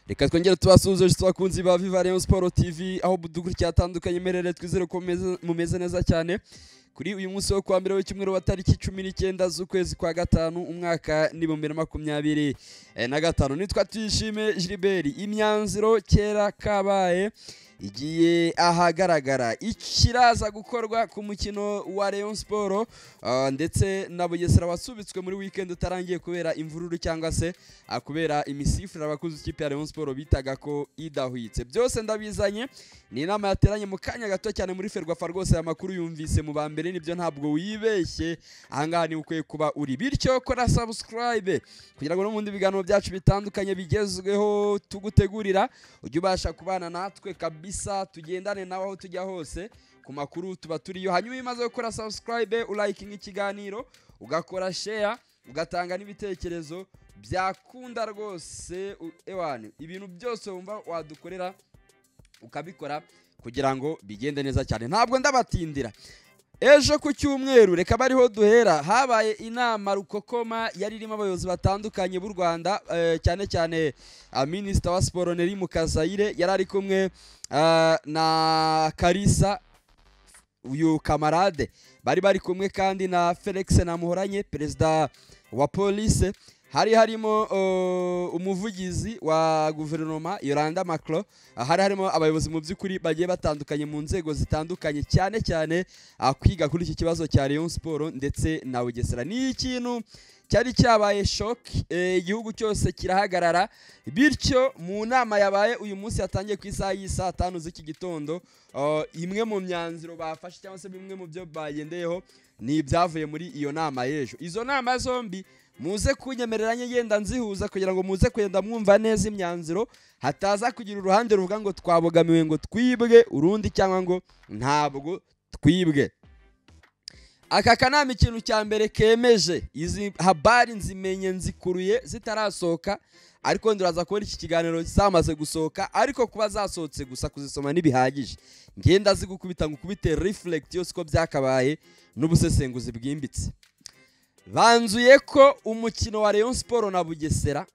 Reka twongere tubasuhuze twakunzi ba Viva Rayon Sport TV aho dukurikira atandukanye merere twizere ko mumeze neza cyane kuri uyu munsi wo kwa mbere w'icyumweru wa tariki 19 z'ukwezi kwa gatanu umwaka ni 2025 nitwa Tuyishime Gilbert. Imyanzuro kera kabaye igiye ahagaragara ikiraza gukorwa ku mukino wa Rayon Sport ndetse na Bugesera wasubitswe muri weekend utarangiye kubera imvururu cyangwa se kubera imisifura abakuzi ikipe ya Rayon Sport bitaga ko idahwitse. Byose ndabizanye ni inama yateranye mu kanya gato cyane muri Ferwafa rwose amakuru yumvise mu bambere nibyo ntabwo wibeshye ahangaha ni ukwiye kuba uri bityo kora subscribe kugira ngo no mundi biganiro byacu bitandukanye bigezweho tugutegurira ujye ubasha kubana natwe kabisa tugendane nawe aho tujya hose ku makuru tuba turiyo. Hanyuma imaze gukora subscribe ulayikinga ikiganiro ugakora share ugatanga n'ibitekerezo byakunda rwose ewane ibintu byose wumva wadukorera ukabikora kugira ngo bigende neza cyane. Ntabwo ndabatindira ejo ku cyumweru reka bariho duhera habaye inama rukokoma yari irimo abayobozi batandukanye b'u Rwanda cyane cyane Minister wa Sport Neri Mukazayire yari ari kumwe na Karisa uyu kamarade bari kumwe kandi na Felix Namuhoranye perezida wa police hari harimo umuvugizi wa guverinoma Yolanda Macron hari harimo abayobozi mu by'ukuri bagiye batandukanye mu nzego zitandukanye cyane cyane kwiga kuri iki kibazo cya Rayon Sport ndetse na Bugesera. Ni ikintu cyari cyabaye shock igihugu cyose kirahagarara bityo mu nama yabaye uyu munsi yatangiye ku isaha y'isa 5 z'iki gitondo imwe mu myanzuro bafashe cyangwa se bimwe mu byo bagendeyeho ni ibyavuye muri iyo nama y'ejo. Izo nama zombi muze kunyemereranye yenda nzihuza kugira ngo muze kwenda mwumva neza imyanzuro hataza kugira uruhande ruvuga ngo twabogamiwe ngo twibwe urundi cyangwa ngo ntabwo twibwe. Aka kanama ikintu cya mbere kemeje izi habari nzimenye nzikuruye zitarasohoka ariko nduraza kubona iki kiganiro zamaze gusohoka ariko kuba zasohotse gusa kuzisoma nibihagije ngenda zigukubita ngukubite reflect yose ko byakabaye n'ubusesenguzi bwimbitse. Banzuye ko umukino wa Rayon Sport na Bugesera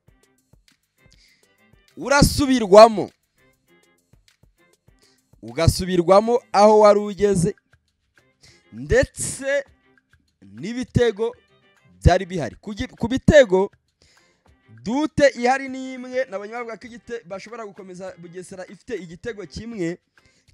urasubirwamo ugasubirwamo aho wari ugeze ndetse n'ibitego byari bihari ku bitego dute ihari n'imwe n'abanyabavuga ko bashobora gukomeza Bugesera ifite igitego kimwe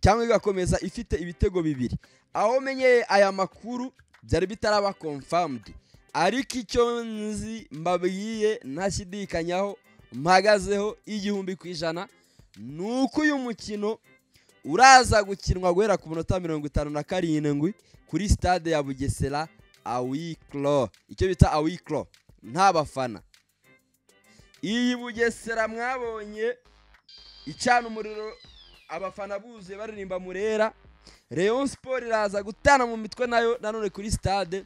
cyangwa igakomeza ifite ibitego bibiri. Aho menyeye aya makuru byari bitaraba confirmed ariko icyo nzi mbabwiye ntashidikanyaho mpagazeho 100% nuko uyu mukino uraza gukinwa guhera ku minota 57 kuri stade ya Bugesera awiklo icyo bita awiklo nta bafana. Iyi Bugesera mwabonye icana umuriro abafana buze baririmba murera Rayon Sport iraza gutana mu mitwe nayo nanone kuri stade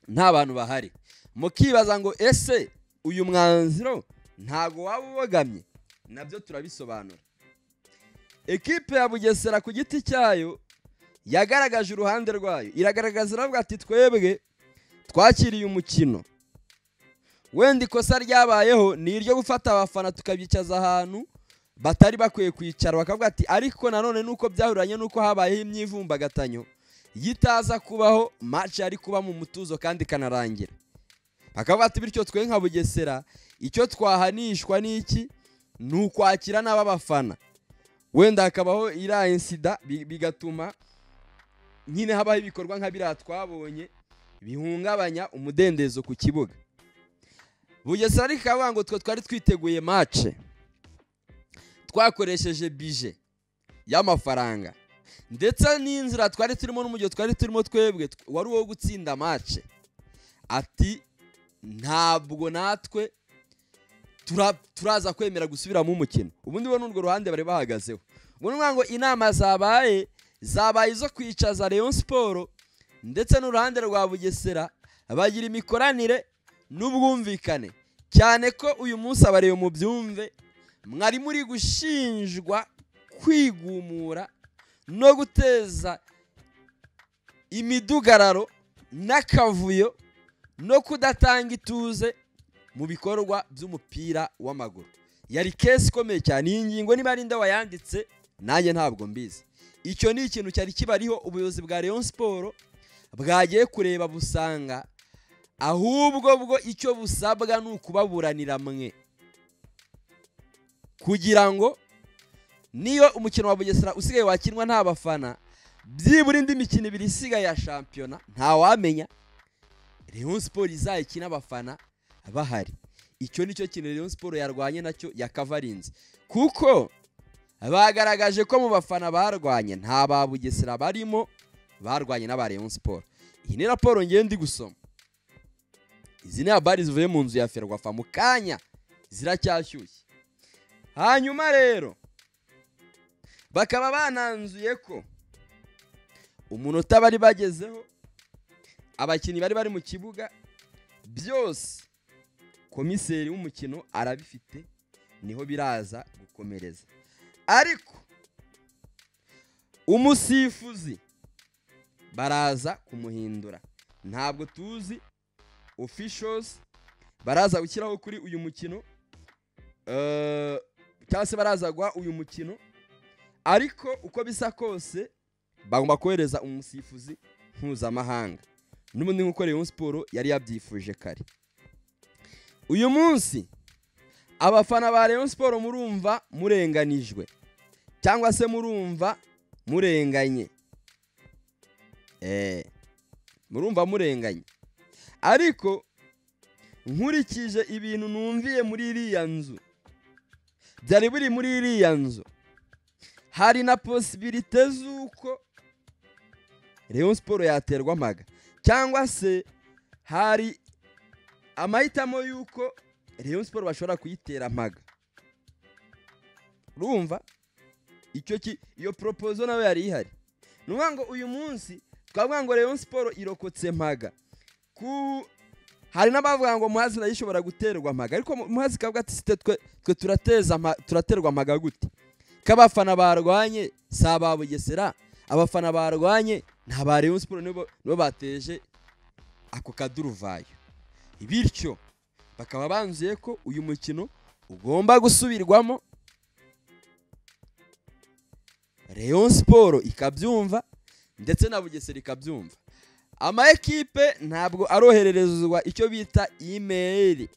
nta bantu bahari mukibaza ngo ese uyu mwanzuro ntago wabubogamye nabyo turabisobanura. Ekipe ya Bugesera ku giti cyayo yagaragaje uruhande rwayo iragaragaza ravuga ati twebwe twakiriye umukino wenda ikosa ryabayeho ni iryo gufata abafana tukabicaza ahantu batari bakwiye kwicara bakavuga ati ariko nanone nuko byahuranye nuko habayeho imyivumbagatanyo yitaza kubaho match yari kuba mu mutuzo kandi kanarangira bakavuga ati bityo twe nka Bugesera icyo twahanishwa niki nukwakira n'abafana wenda hakabaho ira insida bigatuma nyine habaho ibikorwa nka bira twabonye bihungabanya umudendezo ku kibuga. Bugesera rikavuga ngo twari twiteguye match twakoresheje budget y'amafaranga ndetse n'inzira twari turimo n'umujyo twari turimo twebwe wari uwo gutsinda match ati ntabwo natwe turaza kwemera gusubira mu mukino. Ubundi bo n'urwo ruhande bari bahagazeho ubwo ngo inama zabaye zo kwicaza Rayon Sport ndetse n'uruhande rwa Bugesera bagira imikoranire n'ubwumvikane cyane ko uyu munsi abareyo mu byumve mwari muri gushinjwa kwigumura no guteza imidugararo n'akavuyo no kudatanga ituze mu bikorwa by'umupira w'amaguru. yari case ikomeye cyane. Iyi ngingo niba ari nde wayanditse nanjye ntabwo mbizi. Icyo ni ikintu cyari kibariho ubuyobozi bwa Rayon Sport bwagiye kureba busanga ahubwo bwo icyo busabwa ni ukubaburanira mwe, kugira ngo niyo umukino wa Bugesera usigaye wakinwa nta bafana, byibura indi mikino ibiri isigaye ya shampiyona nta wamenya Rayon Sport izayikina abafana bahari. Icyo nicyo kintu Rayon Sport yarwanye nacyo yakavarinze, kuko bagaragaje ko mu bafana barwanye nta ba Bugesera barimo, barwanye n'aba Rayon Sport. Iyi ni raporo ngiye ndi gusoma, izi ni habari zivuye mu nzu ya Ferwafa mu kanya, ziracyashyushye. Hanyuma rero bakaba bananzuye ko umunota bari bagezeho, abakinnyi bari mu kibuga byose komiseri w'umukino arabifite, niho biraza gukomereza. Ariko umusifuzi baraza kumuhindura, ntabwo tuzi officials baraza gushyiraho kuri uyu mukino cyangwa se baraza guha uyu mukino, ariko uko bisa kose bagomba kohereza umusifuzi mpuzamahanga, n'ubundi nk'uko Rayon Sport yari yabyifuje kare. Uyu munsi abafana ba Rayon Sport murumva murenganijwe cyangwa se murumva murenganye, murumva murenganye. Ariko nkurikije ibintu numviye muri iriya nzu, byari biri muri iriya nzu, hari na possibilité z'uko Rayon Sport yaterwa amaga, cyangwa se hari amahitamo y'uko Rayon Sport bashobora kuyitera amaga. Urumva iyo proposal nawe yari ihari. Nuvuga ngo uyu munsi twavuga ngo Rayon Sport irokotse amaga, hari n'abavuga ngo Muhazi nayo ishobora guterwa amaga, ariko Muhazi kavuga ati twe turaterwa amaga gute? Kabafana barwanye saba Bugesera, abafana barwanye nta ba Rayon Sport nibo bateje ako kaduruvayo. Bityo bakaba banzuye ko uyu mukino ugomba gusubirwamo, Rayon Sport ikabyumva ndetse na Bugesera ikabyumva. Ama ekipe ntabwo arohererezwa icyo bita email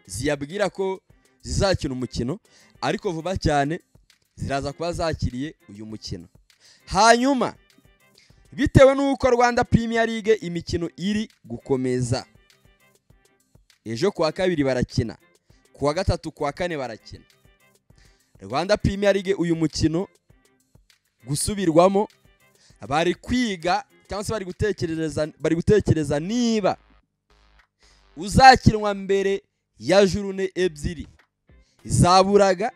ziyabwira ko zizakina umukino, ariko vuba cyane ziraza kuba zakiriye uyu mukino. Hanyuma bitewe n'uko Rwanda Premier League imikino iri gukomeza, ejo kuwa kabiri barakina, kuwa gatatu kuwa kane barakina. Rwanda Premier League uyu mukino gusubirwamo bari kwiga cyangwa se bari gutekereza niba uzakinwa mbere ya journée ebyiri zaburaga.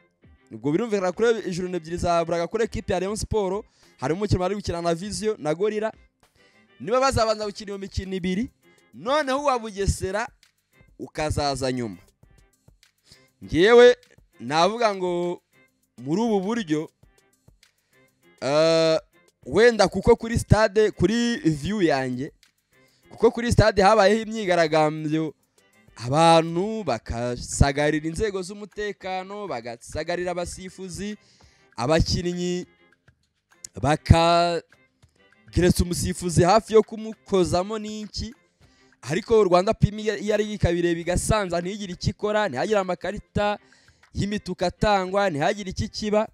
Ubwo birumvikana kuri journée ebyiri zaburaga kuri equipe ya Rayon Sport hari umukino bari gukina na Vision na Gorilla, niba bazabanza gukina iyo mikino ibiri, noneho wa Bugesera ukazaza nyuma. Ngewe navuga ngo muri ubu buryo wenda kuko kuri stade, kuri view yanjye, kuko kuri stade habayeho imyigaragambyo, abantu bakasagarira inzego z'umutekano, bagasagarira abasifuzi, abakinnyi bakageretse umusifuzi hafi yo kumukozamo n'iki, ariko Rwanda Premier yari ikabire bigasanza ntigire ikikora, ntihagire amakarita y'imituku atangwa, ntihagire iki kiba.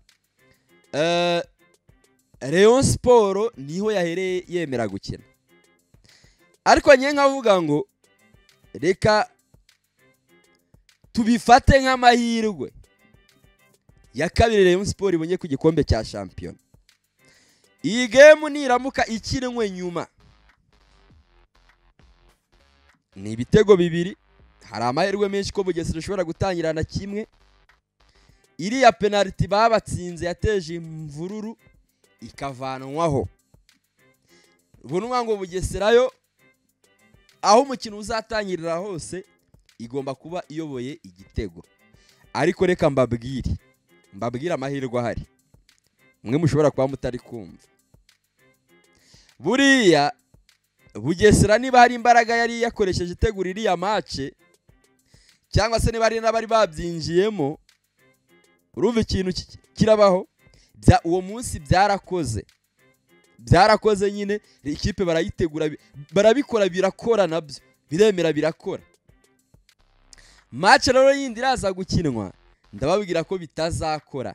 Rayon Sport niho yahereye yemera gukina, ariko nye nkavuga ngo reka tubifate nk'amahirwe ya kabiri Rayon Sport ibonye ku gikombe cya shampiyona. Iyi game niramuka ikinwe nyuma ni ibitego bibiri, hari amahirwe menshi ko Bugesera ushobora gutangirana kimwe. Iriya penalty babatsinze yateje imvururu ikavanwaho. Bunwa ngo Bugesera yo aho umukino uzatangirira hose igomba kuba iyoboye igitego. Ariko reka mbabwire amahirwe ahari, mwe mushobora kuba mutari kumva. Buriya Bugesera niba hari imbaraga yari yakoresheje itegura iriya match, cyangwa se niba ari n'abari babyinjiyemo, urumva ikintu kirabaho. Uwo munsi byarakoze nyine, ikipe barayitegura, barabikora, birakora, nabyo biremera, birakora. Match rero yindi iraza gukinwa, ndababwira ko bitazakora.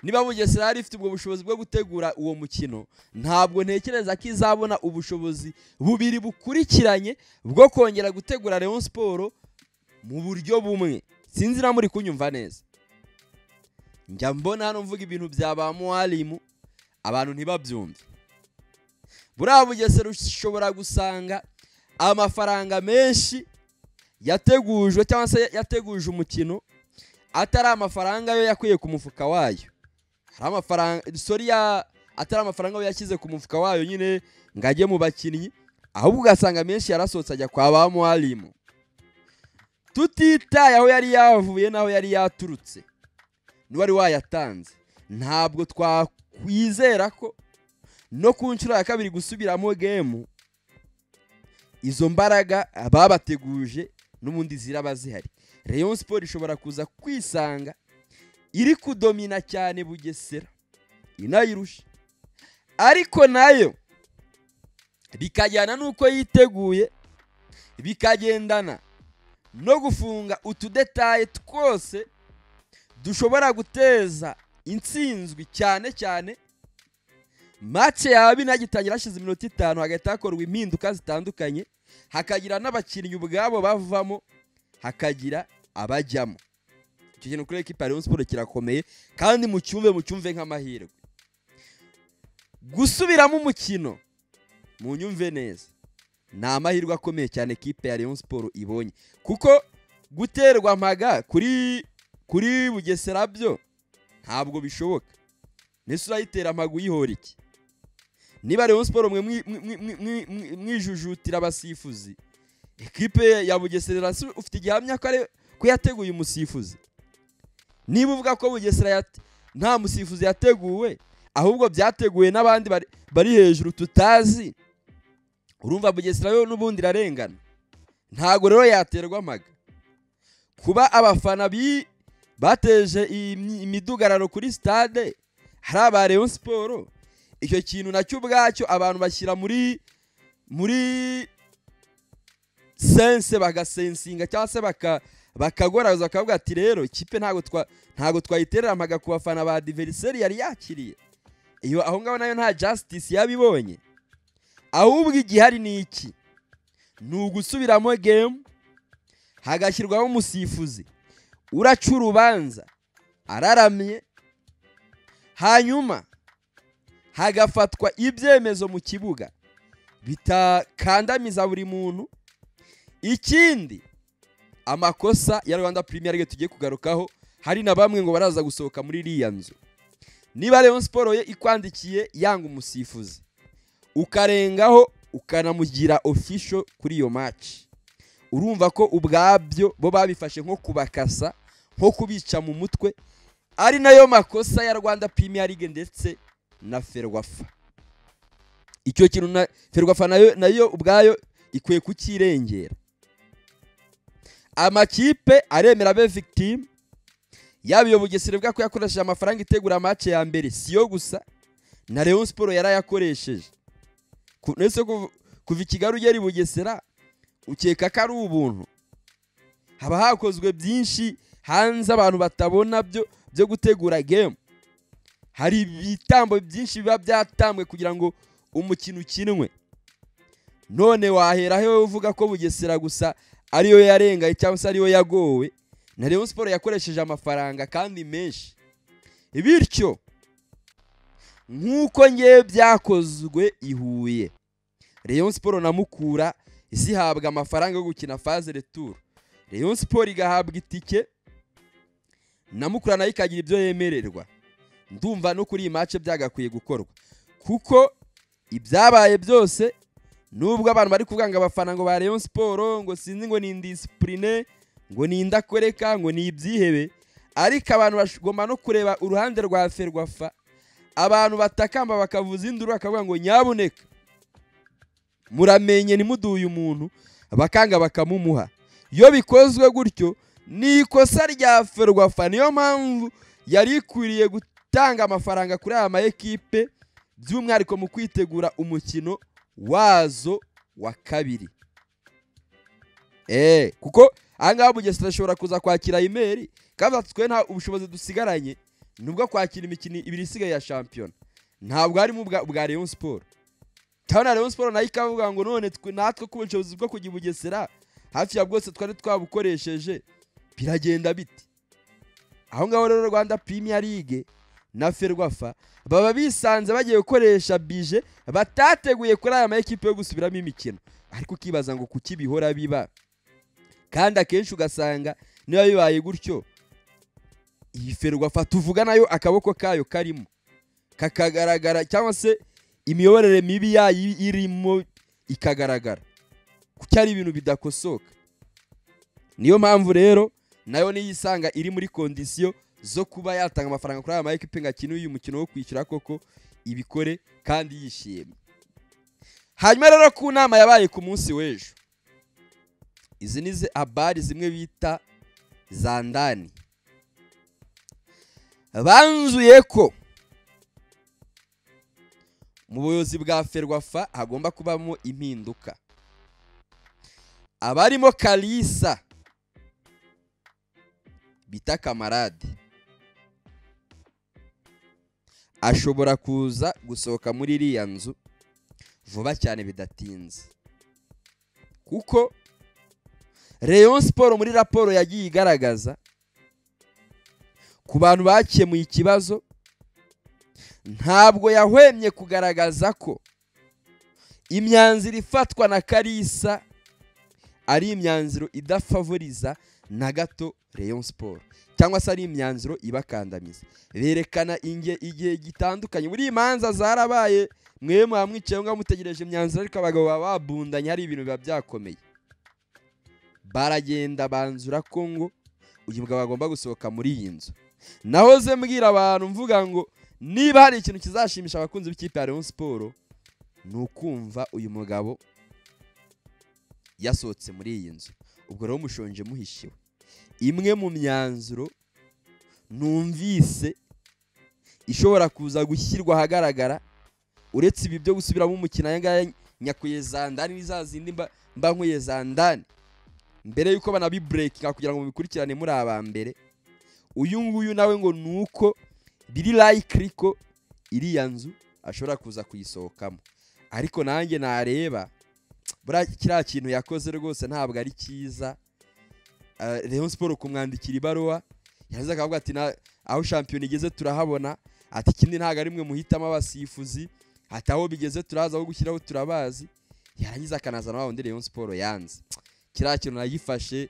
Niba Bugesera yari ifite ubwo bushobozi bwo gutegura uwo mukino, ntabwo ntekereza ko izabona ubushobozi bubiri bukurikiranye bwo kongera gutegura Rayon Sport mu buryo bumwe. Sinzi na muri kunyumva neza. Njya mbona hano mvuga ibintu bya ba Mwalimu, abantu ntibabyumve. Buriya Bugesera ushobora gusanga amafaranga menshi yategujwe cyangwa se yateguje umukino atari amafaranga yo yakuye ku mufuka wayo. Hari amafaranga atari amafaranga yo yashyize ku mufuka wayo nyine ngajye mu bakinnyi, ahubwo ugasanga menshi yarasohotse ajya kwa ba Mwalimu, tutitaye aho yari yavuye naho yari yaturutse n'uwari wayatanze. Ntabwo twakwizera ko no ku nshuro ya kabiri gusubiramo game izo mbaraga babateguje n'ubundi ziraba zihari. Rayon Sport ishobora kuza kwisanga iri kudomina cyane Bugesera inayirusha, ariko nayo bikajyana nuko yiteguye, bikagendana no gufunga utudetaye twose dushobora guteza intsinzwi cyane. Match yaba inagitangira hashize iminota 5 hagati hakorwa impinduka zitandukanye, hakagira n'abakinnyi ubwabo bavamo, hakagira abajyamo. Icyo kintu kuri equipe ya Rayon Sport kirakomeye, kandi mucyumve nk'amahirwe. Gusubiramo umukino mu nyumve neza, ni amahirwe akomeye cyane equipe ya Rayon Sport ibonye, kuko guterwa mpaga kuri Bugesera byo ntabwo bishoboka. Nese urayitera mpaga uyihora iki? Niba Rayon Sport mwijujutira abasifuzi, equipe ya Bugesera ufite igihamya ko yateguye umusifuzi. Niba uvuga ko Bugesera nta musifuzi yateguwe, ahubwo byateguwe n'abandi bari hejuru tutazi, urumva Bugesera yo n'ubundi irarengana. Ntago rero yaterwa amaga. Kuba abafana bateje imidugararo kuri stade hari aba Rayon Sport, icyo kintu nacyo ubwacyo abantu bashyira muri sense, bagasensinga cyangwa se bakagoraza bakavuga ati rero ikipe ntago twayiterera amaga ku bafana ba adversaire yari yakiriye. Iyo aho ngaho nayo nta justice yabibonye, ahubwo igihari ni iki? Ni ugusubiramo game, hagashyirwaho umusifuzi uraca urubanza araramye, hanyuma hagafatwa ibyemezo mu kibuga bitakandamiza buri muntu. Ikindi, amakosa ya Rwanda Premier League tugiye kugarukaho, hari na bamwe ngo baraza gusohoka muri iriya nzu. Niba Rayon Sport ikwandikiye yanga umusifuzi, ukarengaho ukanamugira official kuri iyo match, urumva ko ubwabyo bo babifashe nko kubakasa, nko kubica mu mutwe, ari nayo makosa ya Rwanda Premier League ndetse na Ferwafa. Icyo kintu na Ferwafa nayo ubwayo ikwiye kukirengera. Amakipe aremera be victim, yabiyo Bugesera bwa ko yakoresheje amafaranga itegura match ya mbere, siyo gusa na Rayon Sport yarayakoresheje. Nese kuva Kigali ugera Bugesera ukeka ko ari ubuntu? Haba hakozwe byinshi hanze abantu batabona byo gutegura game. Hari ibitambo byinshi biba byatambwe kugira ngo umukino ukinwe. None wahera he uvuga ko Bugesera gusa ariyo yarengaye cyangwa se ariyo yagowe? Na Rayon Sport yakoresheje amafaranga kandi menshi. Bityo nkuko ngiye byakozwe ihuye, Rayon Sport na Mukura isihabwa amafaranga yo gukina phase retour, Rayon Sport igahabwa itike na Mukura nayo ikagira ibyo yemererwa. Ndumva no kuri iyi match byagakwiye gukorwa, kuko ibyabaye byose nubwo abantu bari kuvanga abafana ngo ba Rayon Sport ngo sinzi ngo ni indiscipline, ngo ni indakwereka, ngo ni ibyihebe, ariko abantu bagomba no kureba uruhande rwa Ferwafa. Abantu batakamba bakavuza induru bakavuga ngo nyabuneka muramenye ntimuduye umuntu, bakanga bakamumuha. Iyo bikozwe gutyo ni ikosa rya Ferwafa. Niyo mpamvu yari ikwiriye gutanga amafaranga kuri aya ma ekipe by'umwihariko mu kwitegura umukino wazo wa kabiri. Kuko ahangaha Bugesera ashobora kuza kwakira imeri kandi twe nta ubushobozi dusigaranye nubwo kwakira imikino ibiri isigaye ya shampiyona, ntabwo harimo bwa Rayon Sport. Tabona Rayon Sport nayo ikavuga ngo none natwe ku bushobozi bwo kujya Bugesera hafi ya bwose twari twabukoresheje biragenda biti. Aho ngaho rero Rwanda Premier League na Ferwafa baba bisanze bagiye gukoresha bije batateguye kuri aya ma ekipe yo gusubiramo imikino, ariko kibaza ngo kuki bihora biba kandi akenshi ugasanga niba bibaye gutyo iyi Ferwafa tuvuga nayo akaboko kayo karimo kakagaragara cyangwa se imiyoborere mibi irimo ikagaragara kuko ari ibintu bidakosoka. Niyo mpamvu rero nayo niyisanga iri muri kondisiyo zo kuba yatanga amafaranga kuri aya ma ekipe ngakina uyu mukino wo kwishyura koko ibikore kandi yishimye. Hanyuma rero ku nama yabaye ku munsi w'ejo, izi nize habari zimwe bita za ndani, banzuye ko mu buyobozi bwa Ferwafa hagomba kubamo impinduka. Abarimo Kalisa bita Kamarade ashobora kuza gusohoka muri iriya nzu vuba cyane bidatinze, kuko Rayon Sport muri raporo yagiye igaragaza ku bantu bakemuye ikibazo ntabwo yahwemye kugaragaza ko imyanzuro ifatwa na Kalisa ari imyanzuro idafavoriza na gato Rayon Sport cyangwa se ari imyanzuro ibakandamiza. Berekana igihe gitandukanye muri imanza zarabaye mwe mwamwicaye ngo mutegereje imyanzuro ariko abagabo babundanye hari ibintu biba byakomeye, baragenda banzura ko ngo uyu mugabo agomba gusohoka muri iyi nzu. Nahoze mbwira abantu mvuga ngo niba hari ikintu kizashimisha abakunzi b'ikipe ya Rayon Sport ni ukumva uyu mugabo yasohotse muri iyi nzu. Ubwo rero mushonje muhishiwe. Imwe mu myanzuro numvise ishobora kuza gushyirwa ahagaragara uretse ibi byo gusubiramo umukino aya nyakuye za ndani n'izazindi mba nkuye za ndani mbere yuko banabi breaking kugira ngo mubikurikirane muri aba mbere. Uyu nguyu nawe ngo nuko biri likely ko iriya nzu ashobora kuza kuyisohokamo, ariko nanjye nareba bura kiriya kintu yakoze rwose ntabwo ari cyiza. Rayon Sport kumwandikira ibaruwa yaza akavuga ati aho shampiyona igeze turahabona, ati ikindi ntabwo ari mwe muhitamo abasifuzi, ati aho bigeze turaza aho gushyiraho turabazi, yarangiza akanazana wa wundi Rayon Sport yanze. Kiriya kintu nagifashe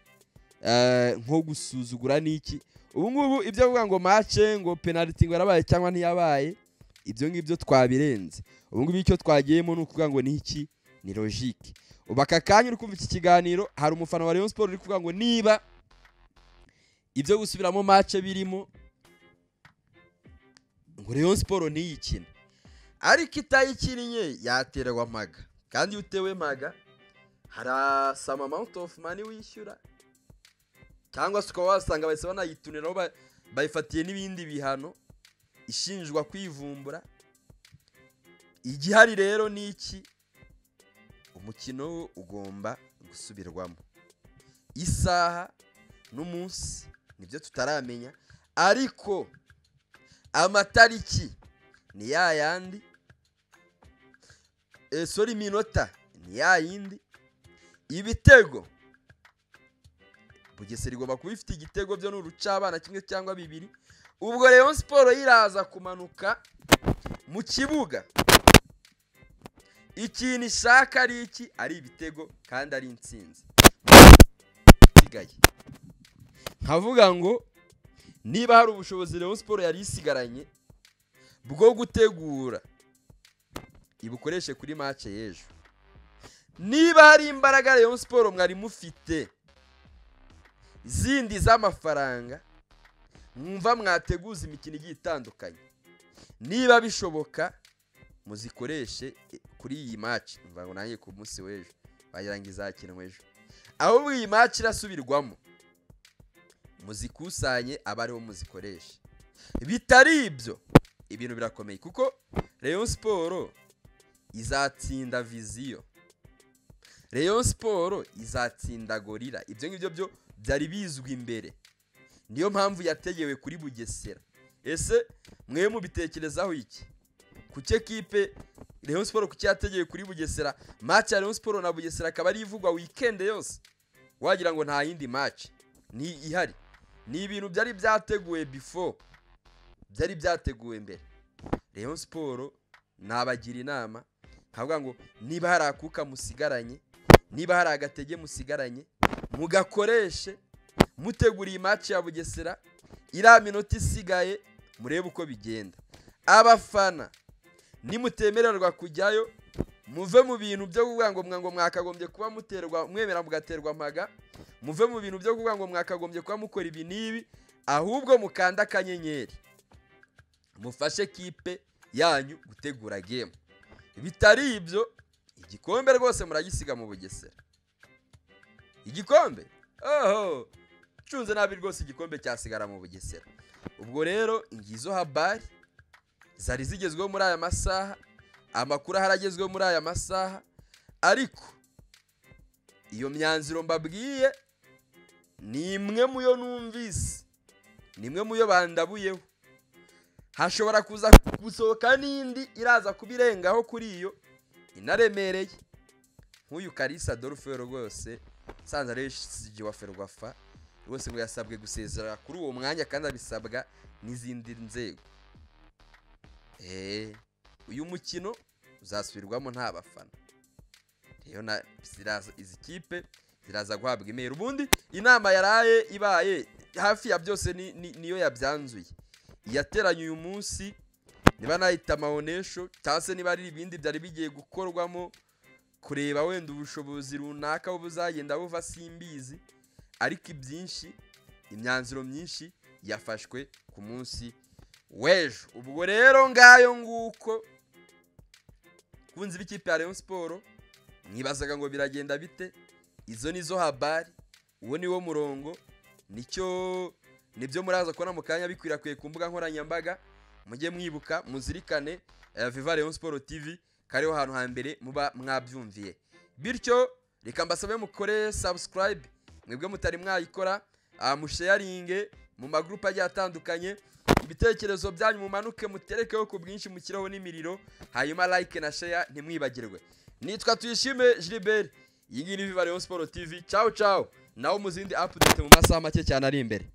nko gusuzugura n'iki. Ubu ngubu ibyo avuga ngo match ngo penalty ngo yarabaye cyangwa ntiyabaye, ibyo ngibyo twabirenze. Ubu ngubu icyo twagiyemo nukuvuga ngo ni iki, ni logique. Ubaka kanya uri kumva iki kiganiro hari umufana wa Rayon Sport uri kuvuga ngo niba ibyo gusubiramo match birimo ngo Rayon Sport ni yikina, ariko itayikinnye yaterwa maga, kandi utewe maga hari some amount of money wishyura cyangwa se ukaba wasanga bahise banayituniraho bayifatiye n'ibindi bihano ishinjwa kwivumbura. Igihari rero ni iki, umukino ugomba gusubirwamo. Isaha n'umunsi nibyo tutaramenya, ariko amatariki ni yayandi, minota ni yayindi, ibitego Bugesera igomba kuba ifite igitego byo n'urucabana kimwe cyangwa bibiri. Ubwo Rayon Sport iraza kumanuka mu kibuga ikintu ishaka ari iki, ari ibitego kandi ari intsinzi. Nkavuga ngo niba hari ubushobozi Rayon Sport yari isigaranye bwo gutegura ibukoreshe kuri match y'ejo, niba hari imbaraga Rayon Sport mwari mufite zindi z'amafaranga mwumva mwateguza imikino igiye itandukanye, niba bishoboka muzikoreshe kuri iyi match. Mvuga ngo nanjye ku munsi w'ejo bayirangiza hakinwe ejo, aho iyi match irasubirwamo muzikusanye abariho muzikoresha. Bitari ibyo ibintu birakomeye kuko Rayon Sport izatsinda Viziyo, Rayon Sport izatsinda Gorilla. Ibyo ngibyo byo byari bizwi imbere, niyo mpamvu yategewe kuri Bugesera. Ese mwe mubitekerezaho iki? Kuki ekipe Rayon Sport kuki yategewe kuri Bugesera? Match ya Rayon Sport na Bugesera akaba ari ivugwa weekend yose, wagira ngo nta yindi match ni ihari. Ni ibintu byari byateguwe before, byari byateguwe mbere. Rayon Sport nabagira inama nkavuga ngo niba hari akuka musigaranye, niba hari agatege musigaranye, mugakoreshe muteguriye match ya Bugesera. Ira minota isigaye murebe uko bigenda. Abafana nimutemererwa kujyayo, muve mu bintu byo kuvuga ngo mwakagombye kuba muterwa mwemera mugaterwa mpaga, muve mu bintu byo kuvuga ngo mwakagombye kuba mukora ibi nibi, ahubwo mukanda kanyenyeri mufashe kipe yanyu gutegura game. Bitari ibyo igikombe rwose muragisiga mu Bugesera. Igikombe cunze nabi rwose, igikombe cyasigara mu Bugesera. Ubwo rero ingizo habari zari zigezweho muri aya masaha, amakuru haragezweho muri aya masaha, ariko iyo myanzuro mbabwiye ni imwe muyo numvise, ni imwe muyo bandabuyeho. Hashobora kuza gusohoka n'indi iraza kubirengaho kuri iyo inaremereye, nk'uyu Kalisa Adolphe rwose sanze areje wa Ferwafa rwose ngo yasabwe gusezera kuri uwo mwanya kandi abisabwa n'izindi nzego. Uyu mukino uzasubirwamo nta bafana. Rero na izi kipe ziraza guhabwa imero. Ubundi inama yaraye ibaye hafi ya byose niyo yabyanzuye. Yateranye uyu munsi niba nahita maonesho cyase niba ari ibindi byari bigiye gukorwamo, kureba wenda ubushobozi runaka buzagenda buva simbizi, ariko ibyinshi imyanzuro myinshi yafashwe ku munsi wejo. Ubwo rero ngayo nguko kunzi b'ikipe ya Rayon Sport mwibazaga ngo biragenda bite. Izo nizo habari, uwo niwo murongo, nibyo muraza kubona mu kanya bikwirakweye ku mbuga nkoranyambaga. Mujye mwibuka muzirikane Viva Rayon Sport TV kariho ahantu hambere muba mwabyumviye. Bityo reka mbasabe mukore subscribe mwebwe mutari mwayikora, musharinge mu magroup agiye atandukanye. Ibitekerezo byanyu mumanuke muterekeho ku bwinshi mukiraho n'imiriro, hanyuma like na share ntimwibagirwe. Nitwa Tuyishime Gilbert, iyi ngiyi ni Viva Rayon Sport TV. Ciao ciao, nawo muzindi update mu masaha make cyane ari imbere.